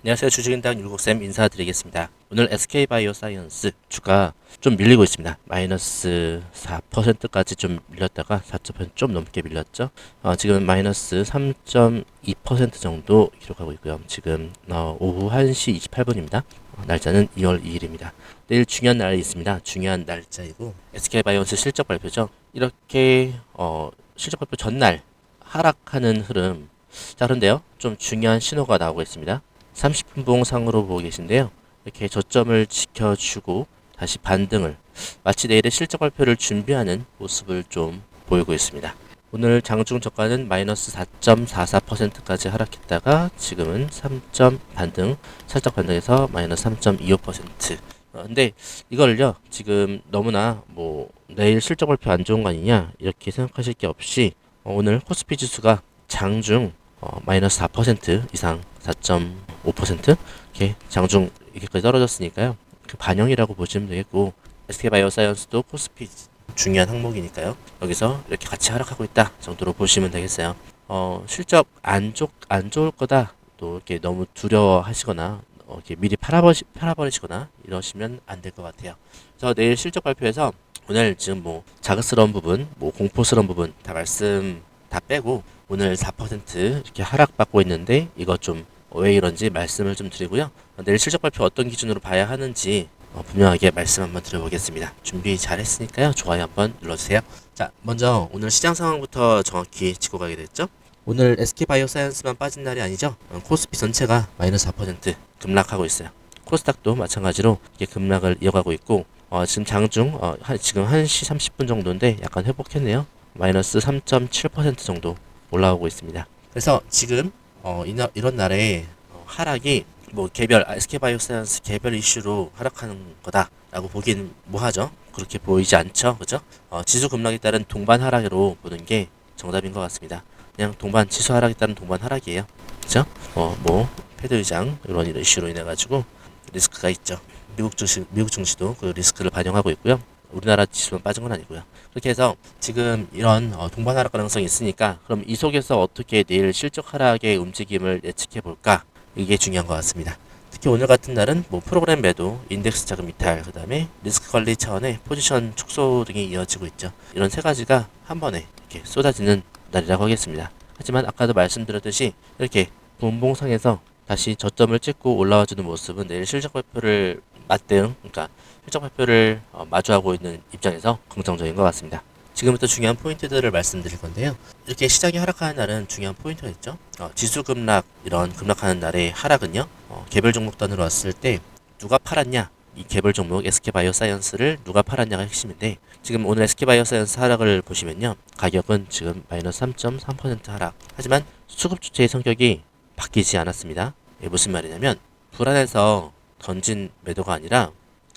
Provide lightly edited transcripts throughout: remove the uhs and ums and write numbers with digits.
안녕하세요. 주식인당 율곡쌤 인사드리겠습니다. 오늘 SK바이오사이언스 주가 좀 밀리고 있습니다. 마이너스 4%까지 좀 밀렸다가 4% 좀 넘게 밀렸죠. 지금 마이너스 3.2% 정도 기록하고 있고요. 지금 오후 1시 28분입니다. 날짜는 2월 2일입니다. 내일 중요한 날이 있습니다. 중요한 날짜이고 SK바이오스 실적 발표죠. 이렇게 실적 발표 전날 하락하는 흐름. 자, 그런데요. 좀 중요한 신호가 나오고 있습니다. 30분봉 상으로 보고 계신데요. 이렇게 저점을 지켜주고 다시 반등을 마치 내일의 실적 발표를 준비하는 모습을 좀 보이고 있습니다. 오늘 장중 저가는 마이너스 4.44%까지 하락했다가 지금은 3점 반등, 살짝 반등해서 마이너스 3.25%. 근데 이걸요 지금 너무나 내일 실적 발표 안 좋은 거 아니냐 이렇게 생각하실 게 없이 오늘 코스피 지수가 장중 마이너스 4% 이상 4.5% 이렇게 장중 이렇게까지 떨어졌으니까요. 그 반영이라고 보시면 되겠고 SK바이오사이언스도 코스피 중요한 항목이니까요. 여기서 이렇게 같이 하락하고 있다 정도로 보시면 되겠어요. 실적 안 좋을 거다 또 이렇게 너무 두려워하시거나 이렇게 미리 팔아버리시거나 이러시면 안 될 것 같아요. 그래서 내일 실적 발표에서 오늘 지금 자극스러운 부분, 공포스러운 부분 다 말씀 다 빼고 오늘 4% 이렇게 하락받고 있는데 이거 좀 왜 이런지 말씀을 좀 드리고요. 내일 실적 발표 어떤 기준으로 봐야 하는지 분명하게 말씀 한번 드려보겠습니다. 준비 잘 했으니까요. 좋아요 한번 눌러주세요. 자, 먼저 오늘 시장 상황부터 정확히 짚고 가게 됐죠. 오늘 SK바이오사이언스만 빠진 날이 아니죠. 코스피 전체가 마이너스 4% 급락하고 있어요. 코스닥도 마찬가지로 이렇게 급락을 이어가고 있고 지금 장중 지금 1시 30분 정도인데 약간 회복했네요. 마이너스 3.7% 정도 올라오고 있습니다. 그래서 지금 이런 날에 하락이 개별 SK바이오사이언스 개별 이슈로 하락하는 거다라고 보긴 뭐하죠. 그렇게 보이지 않죠, 그죠? 지수 급락에 따른 동반 하락으로 보는 게 정답인 것 같습니다. 그냥 동반 지수 하락에 따른 동반 하락이에요, 그죠? 패드 의장 이런 이슈로 인해 가지고 리스크가 있죠. 미국 증시도 그 리스크를 반영하고 있고요. 우리나라 지수만 빠진 건 아니고요. 그렇게 해서 지금 이런 동반 하락 가능성이 있으니까 그럼 이 속에서 어떻게 내일 실적 하락의 움직임을 예측해 볼까? 이게 중요한 것 같습니다. 특히 오늘 같은 날은 프로그램 매도, 인덱스 자금 이탈, 그 다음에 리스크 관리 차원의 포지션 축소 등이 이어지고 있죠. 이런 세 가지가 한 번에 이렇게 쏟아지는 날이라고 하겠습니다. 하지만 아까도 말씀드렸듯이 이렇게 분봉상에서 다시 저점을 찍고 올라와주는 모습은 내일 실적 발표를 그러니까 실적 발표를 마주하고 있는 입장에서 긍정적인 것 같습니다. 지금부터 중요한 포인트들을 말씀드릴 건데요. 이렇게 시장이 하락하는 날은 중요한 포인트가 있죠. 지수 급락, 이런 급락하는 날의 하락은요. 개별 종목 단으로 왔을 때 누가 팔았냐? 이 개별 종목 SK바이오사이언스를 누가 팔았냐가 핵심인데 지금 오늘 SK바이오사이언스 하락을 보시면요. 가격은 지금 마이너스 3.3% 하락. 하지만 수급 주체의 성격이 바뀌지 않았습니다. 무슨 말이냐면 불안해서 던진 매도가 아니라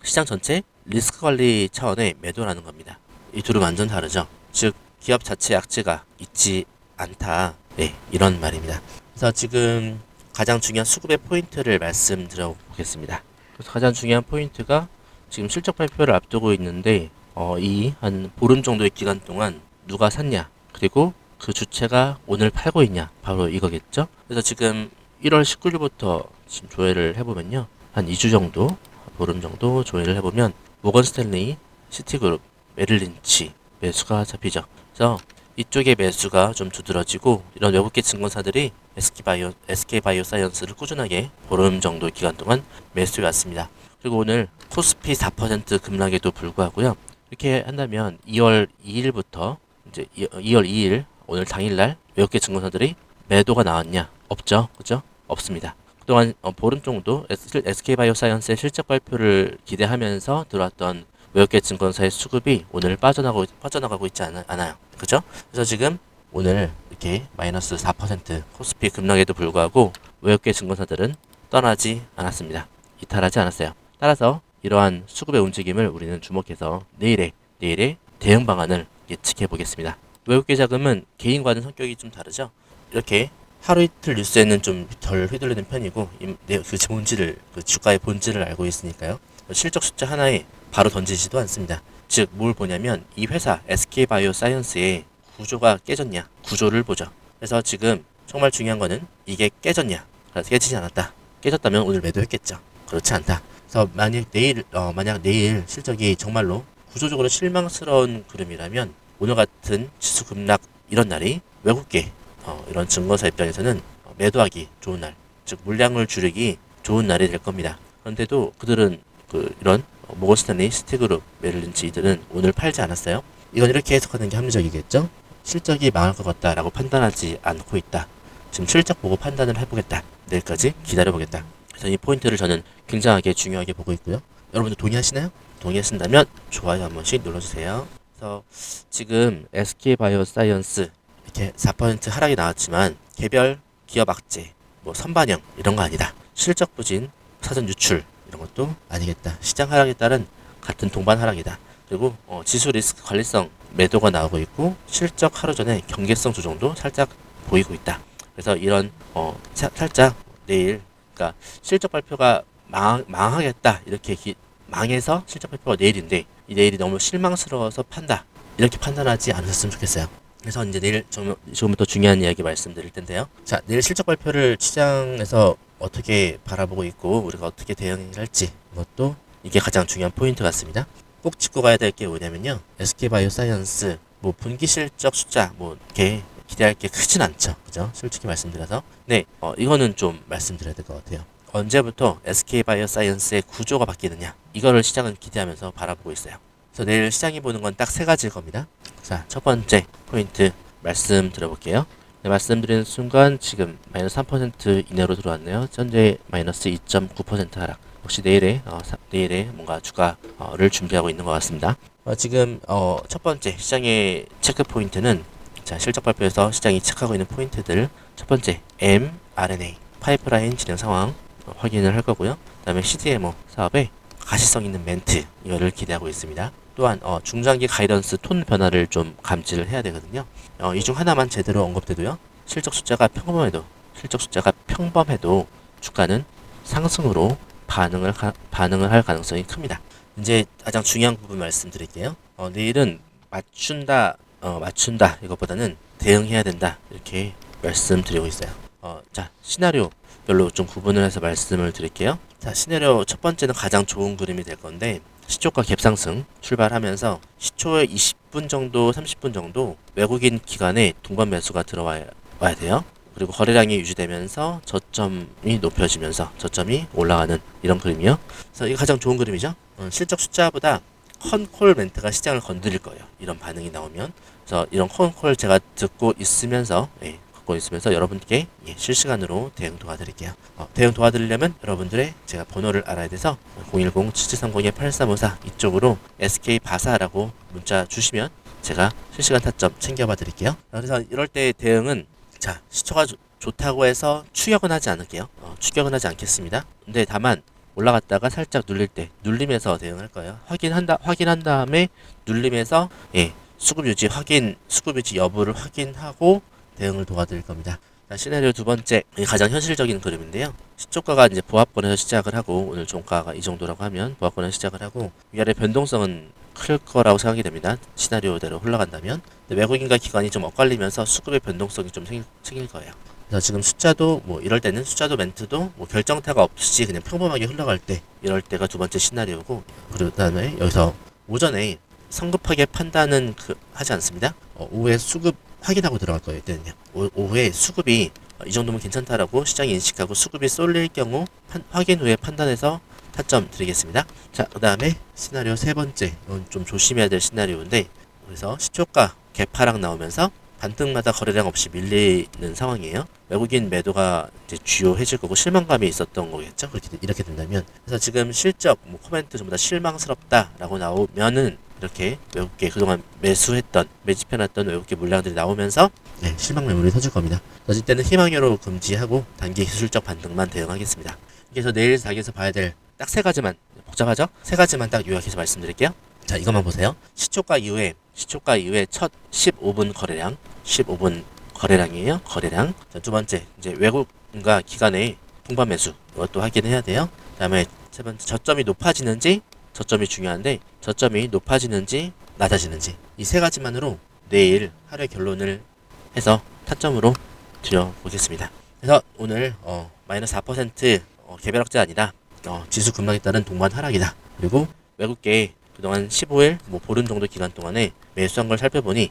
시장 전체 리스크 관리 차원의 매도라는 겁니다. 이 둘은 완전 다르죠. 즉 기업 자체 악재가 있지 않다. 네, 이런 말입니다. 그래서 지금 가장 중요한 수급의 포인트를 말씀드려 보겠습니다. 그래서 가장 중요한 포인트가 지금 실적 발표를 앞두고 있는데 이 한 보름 정도의 기간 동안 누가 샀냐 그리고 그 주체가 오늘 팔고 있냐 바로 이거겠죠. 그래서 지금 1월 19일부터 지금 조회를 해보면요. 한 2주 정도 보름 정도 조회를 해보면 모건 스탠리, 시티그룹, 메릴린치 매수가 잡히죠. 그래서 이쪽의 매수가 좀 두드러지고 이런 외국계 증권사들이 SK바이오사이언스를 꾸준하게 보름 정도 기간 동안 매수해 왔습니다. 그리고 오늘 코스피 4% 급락에도 불구하고요. 이렇게 한다면 2월 2일부터 이제 2월 2일 오늘 당일날 외국계 증권사들이 매도가 나왔냐? 없죠, 그죠? 없습니다. 그동안 보름 정도 SK바이오사이언스의 실적 발표를 기대하면서 들어왔던 외국계 증권사의 수급이 오늘 빠져나가고 있지 않아요. 그죠? 그래서 지금 오늘 이렇게 마이너스 4% 코스피 급락에도 불구하고 외국계 증권사들은 떠나지 않았습니다. 이탈하지 않았어요. 따라서 이러한 수급의 움직임을 우리는 주목해서 내일의 대응 방안을 예측해 보겠습니다. 외국계 자금은 개인과는 성격이 좀 다르죠. 이렇게 하루 이틀 뉴스에는 좀 덜 휘둘리는 편이고 그 주가의 본질을 알고 있으니까요. 실적 숫자 하나에 바로 던지지도 않습니다. 즉 뭘 보냐면 이 회사 SK바이오사이언스의 구조가 깨졌냐 구조를 보죠. 그래서 지금 정말 중요한 거는 이게 깨졌냐 깨지지 않았다 깨졌다면 오늘 매도했겠죠. 그렇지 않다. 그래서 만약 내일 실적이 정말로 구조적으로 실망스러운 그림이라면 오늘 같은 지수 급락 이런 날이 외국계 이런 증거사 입장에서는 매도하기 좋은 날, 즉 물량을 줄이기 좋은 날이 될 겁니다. 그런데도 그들은 이런 모건스탠리, 시티그룹, 메릴린치 이들은 오늘 팔지 않았어요. 이건 이렇게 해석하는 게 합리적이겠죠. 실적이 망할 것 같다라고 판단하지 않고 있다. 지금 실적 보고 판단을 해보겠다. 내일까지 기다려보겠다. 그래서 이 포인트를 저는 굉장하게 중요하게 보고 있고요. 여러분들 동의하시나요? 동의하신다면 좋아요 한 번씩 눌러주세요. 그래서 지금 SK바이오사이언스 이렇게 4% 하락이 나왔지만 개별 기업 악재, 뭐 선반영 이런 거 아니다. 실적 부진, 사전 유출 이런 것도 아니겠다. 시장 하락에 따른 같은 동반 하락이다. 그리고 지수 리스크 관리성 매도가 나오고 있고 실적 하루 전에 경계성 조정도 살짝 보이고 있다. 그래서 이런 살짝 내일 그러니까 실적 발표가 망하겠다 이렇게 망해서 실적 발표가 내일인데 이 내일이 너무 실망스러워서 판다 이렇게 판단하지 않으셨으면 좋겠어요. 그래서 이제 내일 조금부터 중요한 이야기 말씀드릴 텐데요. 자, 내일 실적 발표를 시장에서 어떻게 바라보고 있고 우리가 어떻게 대응을 할지 이것도 이게 가장 중요한 포인트 같습니다. 꼭 짚고 가야 될 게 뭐냐면요. SK바이오사이언스 뭐 분기 실적 숫자 뭐 이렇게 기대할 게 크진 않죠. 그죠? 솔직히 말씀드려서. 네, 이거는 좀 말씀드려야 될 것 같아요. 언제부터 SK바이오사이언스의 구조가 바뀌느냐 이거를 시장은 기대하면서 바라보고 있어요. 그래서 내일 시장이 보는 건 딱 세 가지일 겁니다. 자, 첫 번째 포인트 말씀드려볼게요. 네, 말씀드리는 순간 지금 마이너스 3% 이내로 들어왔네요. 현재 마이너스 2.9% 하락. 역시 내일에 뭔가 주가를 준비하고 있는 것 같습니다. 지금 첫 번째 시장의 체크 포인트는 자, 실적 발표에서 시장이 체크하고 있는 포인트들 첫 번째 mRNA 파이프라인 진행 상황 확인을 할 거고요. 그다음에 CDMO 사업의 가시성 있는 멘트 이거를 기대하고 있습니다. 또한 중장기 가이던스 톤 변화를 좀 감지를 해야 되거든요. 이 중 하나만 제대로 언급돼도요. 실적 숫자가 평범해도 주가는 상승으로 반응을 할 가능성이 큽니다. 이제 가장 중요한 부분 말씀드릴게요. 내일은 맞춘다 이것보다는 대응해야 된다 이렇게 말씀드리고 있어요. 자, 시나리오별로 좀 구분을 해서 말씀을 드릴게요. 자, 시나리오 첫 번째는 가장 좋은 그림이 될 건데 시초가 갭상승 출발하면서 시초의 20분 정도 30분 정도 외국인 기관에 동반 매수가 들어와야 돼요. 그리고 거래량이 유지되면서 저점이 높여지면서 저점이 올라가는 이런 그림이요. 그래서 이게 가장 좋은 그림이죠. 실적 숫자보다 컨콜 멘트가 시장을 건드릴 거예요. 이런 반응이 나오면. 그래서 이런 컨콜 제가 듣고 있으면서 여러분께 실시간으로 대응 도와드릴게요. 대응 도와드리려면 여러분들의 제가 번호를 알아야 돼서 010-7730-8354 이쪽으로 SK바사라고 문자 주시면 제가 실시간 타점 챙겨봐 드릴게요. 그래서 이럴 때 대응은 자, 시초가 좋다고 해서 추격은 하지 않을게요. 추격은 하지 않겠습니다. 근데 다만 올라갔다가 살짝 눌릴 때 눌림에서 대응할 거예요. 확인한 다음에 눌림에서 수급 유지 여부를 확인하고 대응을 도와드릴 겁니다. 자, 시나리오 두 번째 가장 현실적인 그림인데요. 시초가가 이제 보합권에서 시작을 하고 오늘 종가가 이 정도라고 하면 보합권에서 시작을 하고 위아래 변동성은 클 거라고 생각이 됩니다. 시나리오대로 흘러간다면 외국인과 기관이 좀 엇갈리면서 수급의 변동성이 좀 생길 거예요. 그래서 지금 숫자도 이럴 때는 숫자도 멘트도 결정타가 없이 그냥 평범하게 흘러갈 때 이럴 때가 두 번째 시나리오고 그리고 그다음에 여기서 오전에 성급하게 판단은 하지 않습니다. 오후에 수급 확인하고 들어갈 거예요. 이때는요. 오후에 수급이 이 정도면 괜찮다라고 시장이 인식하고 수급이 쏠릴 경우 확인 후에 판단해서 타점 드리겠습니다. 자, 그 다음에 시나리오 세 번째 이건 좀 조심해야 될 시나리오인데 그래서 시초가 개파락 나오면서 반등마다 거래량 없이 밀리는 상황이에요. 외국인 매도가 이제 주요해질 거고 실망감이 있었던 거겠죠. 이렇게 된다면 그래서 지금 실적 코멘트 전부 다 실망스럽다라고 나오면은 이렇게 외국계 그동안 매집해놨던 외국계 물량들이 나오면서 실망 매물이 터질 겁니다. 그래서 이때는 희망회로 금지하고 단기 기술적 반등만 대응하겠습니다. 그래서 내일 자기에서 봐야 될 딱 세 가지만 복잡하죠? 세 가지만 딱 요약해서 말씀드릴게요. 자, 이것만 보세요. 시초가 이후에 첫 15분 거래량이에요. 거래량. 자, 두 번째 이제 외국인과 기관의 동반 매수 이것도 확인해야 돼요. 그다음에 세 번째 저점이 높아지는지 저점이 중요한데 저점이 높아지는지 낮아지는지 이 세 가지만으로 내일 하루의 결론을 해서 타점으로 드려보겠습니다. 그래서 오늘 마이너스 4% 개별학자 아니다. 지수 급락에 따른 동반 하락이다. 그리고 외국계 그동안 15일 보름 정도 기간 동안에 매수한 걸 살펴보니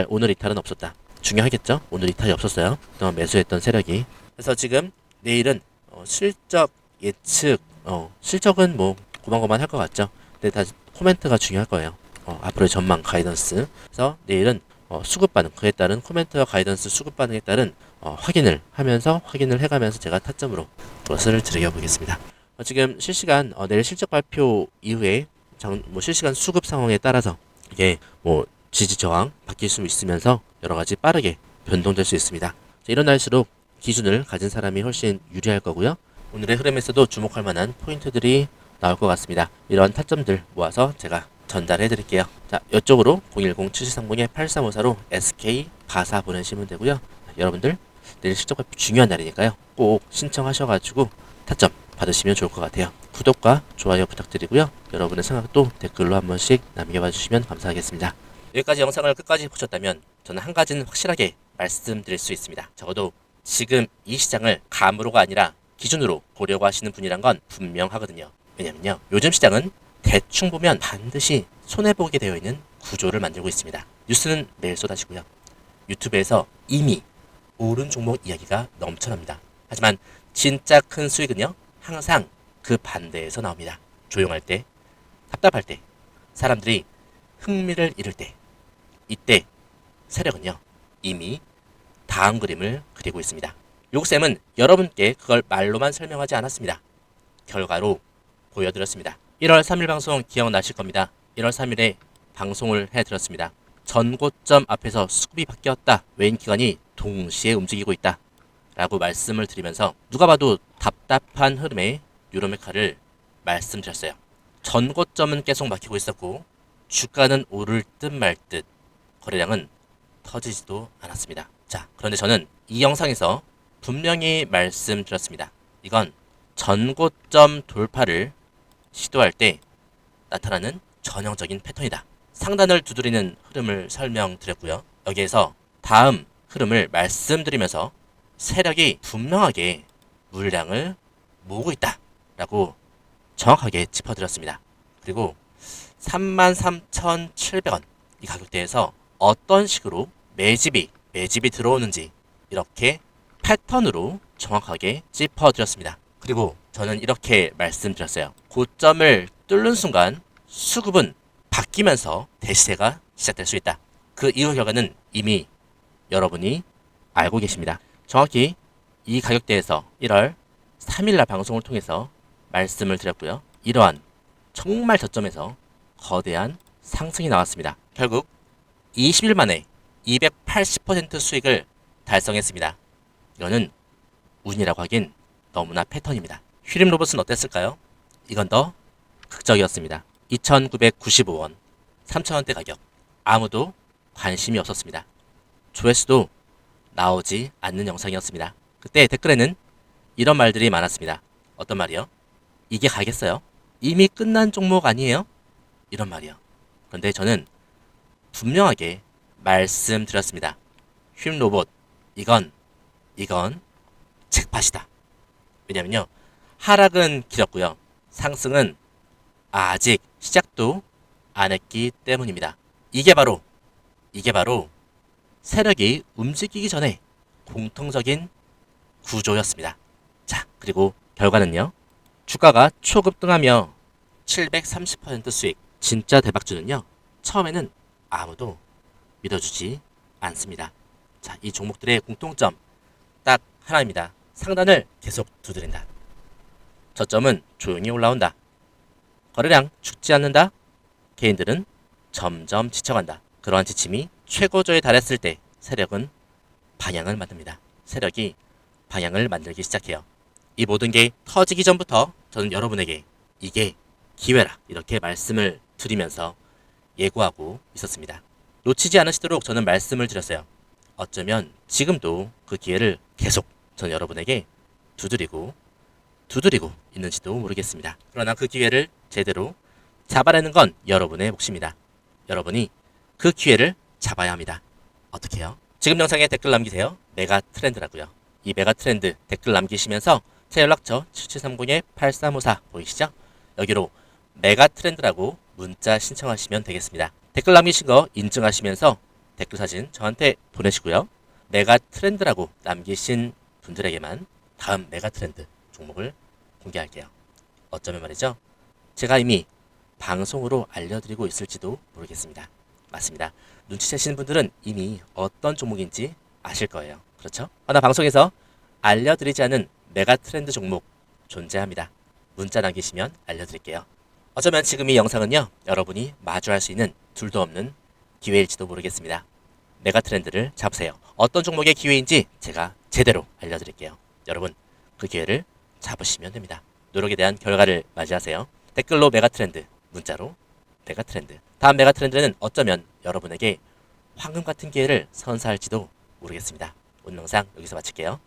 오늘 이탈은 없었다. 중요하겠죠? 오늘 이탈이 없었어요. 그동안 매수했던 세력이. 그래서 지금 내일은 실적 예측, 실적은 고만고만 할 것 같죠. 근데 다 코멘트가 중요할 거예요. 앞으로의 전망, 가이던스. 그래서 내일은 수급 반응, 그에 따른 코멘트와 가이던스 수급 반응에 따른 확인을 해가면서 제가 타점으로 그것을 즐겨보겠습니다. 지금 실시간 내일 실적 발표 이후에 실시간 수급 상황에 따라서 이게 지지 저항 바뀔 수 있으면서 여러 가지 빠르게 변동될 수 있습니다. 이런 날일수록 기준을 가진 사람이 훨씬 유리할 거고요. 오늘의 흐름에서도 주목할 만한 포인트들이 나올 것 같습니다. 이런 타점들 모아서 제가 전달해 드릴게요. 자, 이쪽으로 010-7730-8354로 SK 가사 보내시면 되고요. 여러분들 내일 실적 발표 중요한 날이니까요. 꼭 신청하셔가지고 타점 받으시면 좋을 것 같아요. 구독과 좋아요 부탁드리고요. 여러분의 생각도 댓글로 한 번씩 남겨봐 주시면 감사하겠습니다. 여기까지 영상을 끝까지 보셨다면 저는 한 가지는 확실하게 말씀드릴 수 있습니다. 적어도 지금 이 시장을 감으로가 아니라 기준으로 보려고 하시는 분이란 건 분명하거든요. 왜냐면요, 요즘 시장은 대충 보면 반드시 손해보게 되어 있는 구조를 만들고 있습니다. 뉴스는 매일 쏟아지고요. 유튜브에서 이미 오른 종목 이야기가 넘쳐납니다. 하지만 진짜 큰 수익은요, 항상 그 반대에서 나옵니다. 조용할 때, 답답할 때, 사람들이 흥미를 잃을 때, 이때 세력은요, 이미 다음 그림을 그리고 있습니다. 요구쌤은 여러분께 그걸 말로만 설명하지 않았습니다. 결과로 보여드렸습니다. 1월 3일 방송 기억나실 겁니다. 1월 3일에 방송을 해드렸습니다. 전고점 앞에서 수급이 바뀌었다. 외인기관이 동시에 움직이고 있다. 라고 말씀을 드리면서 누가 봐도 답답한 흐름의 유로메카를 말씀드렸어요. 전고점은 계속 막히고 있었고 주가는 오를 듯 말 듯 거래량은 터지지도 않았습니다. 자, 그런데 저는 이 영상에서 분명히 말씀드렸습니다. 이건 전고점 돌파를 시도할 때 나타나는 전형적인 패턴이다. 상단을 두드리는 흐름을 설명드렸고요. 여기에서 다음 흐름을 말씀드리면서 세력이 분명하게 물량을 모으고 있다 라고 정확하게 짚어드렸습니다. 그리고 33,700원 이 가격대에서 어떤 식으로 매집이 들어오는지 이렇게 패턴으로 정확하게 짚어드렸습니다. 그리고 저는 이렇게 말씀드렸어요. 고점을 뚫는 순간 수급은 바뀌면서 대시세가 시작될 수 있다. 그 이후 결과는 이미 여러분이 알고 계십니다. 정확히 이 가격대에서 1월 3일날 방송을 통해서 말씀을 드렸고요. 이러한 정말 저점에서 거대한 상승이 나왔습니다. 결국 20일 만에 280% 수익을 달성했습니다. 이거는 운이라고 하긴 너무나 패턴입니다. 휘림 로봇은 어땠을까요? 이건 더 극적이었습니다. 2,995원, 3,000원대 가격. 아무도 관심이 없었습니다. 조회수도 나오지 않는 영상이었습니다. 그때 댓글에는 이런 말들이 많았습니다. 어떤 말이요? 이게 가겠어요? 이미 끝난 종목 아니에요? 이런 말이요. 그런데 저는 분명하게 말씀드렸습니다. 휘림 로봇, 이건 잭팟이다. 왜냐면요, 하락은 길었고요. 상승은 아직 시작도 안 했기 때문입니다. 이게 바로 세력이 움직이기 전에 공통적인 구조였습니다. 자, 그리고 결과는요. 주가가 초급등하며 730% 수익. 진짜 대박주는요. 처음에는 아무도 믿어주지 않습니다. 자, 이 종목들의 공통점 딱 하나입니다. 상단을 계속 두드린다. 저점은 조용히 올라온다. 거래량 죽지 않는다. 개인들은 점점 지쳐간다. 그러한 지침이 최고조에 달했을 때 세력은 방향을 만듭니다. 세력이 방향을 만들기 시작해요. 이 모든 게 터지기 전부터 저는 여러분에게 이게 기회라 이렇게 말씀을 드리면서 예고하고 있었습니다. 놓치지 않으시도록 저는 말씀을 드렸어요. 어쩌면 지금도 그 기회를 계속 저는 여러분에게 두드리고 있는지도 모르겠습니다. 그러나 그 기회를 제대로 잡아내는 건 여러분의 몫입니다. 여러분이 그 기회를 잡아야 합니다. 어떻게 해요? 지금 영상에 댓글 남기세요. 메가 트렌드라고요. 이 메가 트렌드 댓글 남기시면서 제 연락처 7730-8354 보이시죠? 여기로 메가 트렌드라고 문자 신청하시면 되겠습니다. 댓글 남기신 거 인증하시면서 댓글 사진 저한테 보내시고요. 메가 트렌드라고 남기신 분들에게만 다음 메가 트렌드 종목을 공개할게요. 어쩌면 말이죠. 제가 이미 방송으로 알려드리고 있을지도 모르겠습니다. 맞습니다. 눈치채시는 분들은 이미 어떤 종목인지 아실 거예요. 그렇죠? 나 방송에서 알려드리지 않은 메가 트렌드 종목 존재합니다. 문자 남기시면 알려드릴게요. 어쩌면 지금 이 영상은요, 여러분이 마주할 수 있는 둘도 없는 기회일지도 모르겠습니다. 메가 트렌드를 잡으세요. 어떤 종목의 기회인지 제가 제대로 알려드릴게요. 여러분, 그 기회를 잡으시면 됩니다. 노력에 대한 결과를 맞이하세요. 댓글로 메가 트렌드, 문자로 메가 트렌드. 다음 메가 트렌드는 어쩌면 여러분에게 황금 같은 기회를 선사할지도 모르겠습니다. 오늘 영상 여기서 마칠게요.